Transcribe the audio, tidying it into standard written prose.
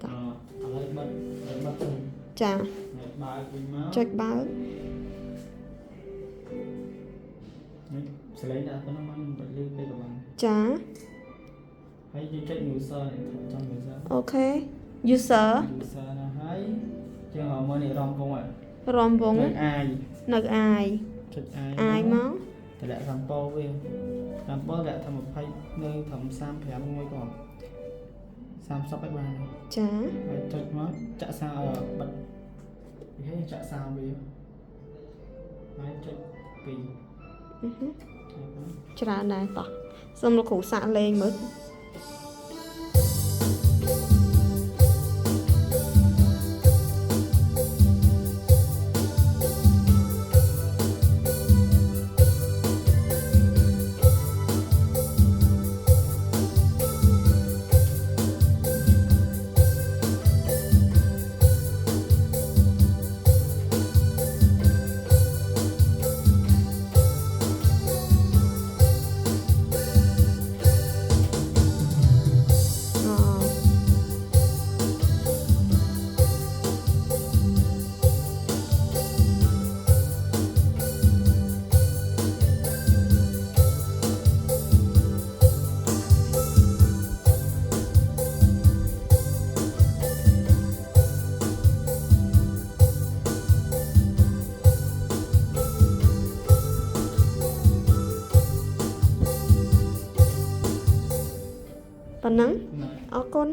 តោះ ឥឡូវបិទទៅ ចា បើកវិញមក ចុចបើក សលេងដាក់ប៉ុណ្ណឹងបានបិទលឺពេកក៏បាន ចា ហើយយើងចុច user នេះចាំ user អូខេ user ណាហើយជាងមកនេះរំវង រំវង នៅអាយ នៅអាយ ចុចអាយ អាយមក តម្លាក់សំពោវាសំពោលាក់ថា20នៅត្រឹម35មួយក៏30ឲ្យបាន ចា ហើយចុចមកចាក់សាបិទហើយចាក់សាវាហើយចុច2 ច្រើនដែរតោះសូមលោកគ្រូសាកលេងមើលប៉ុណ្ណឹងអរគុណ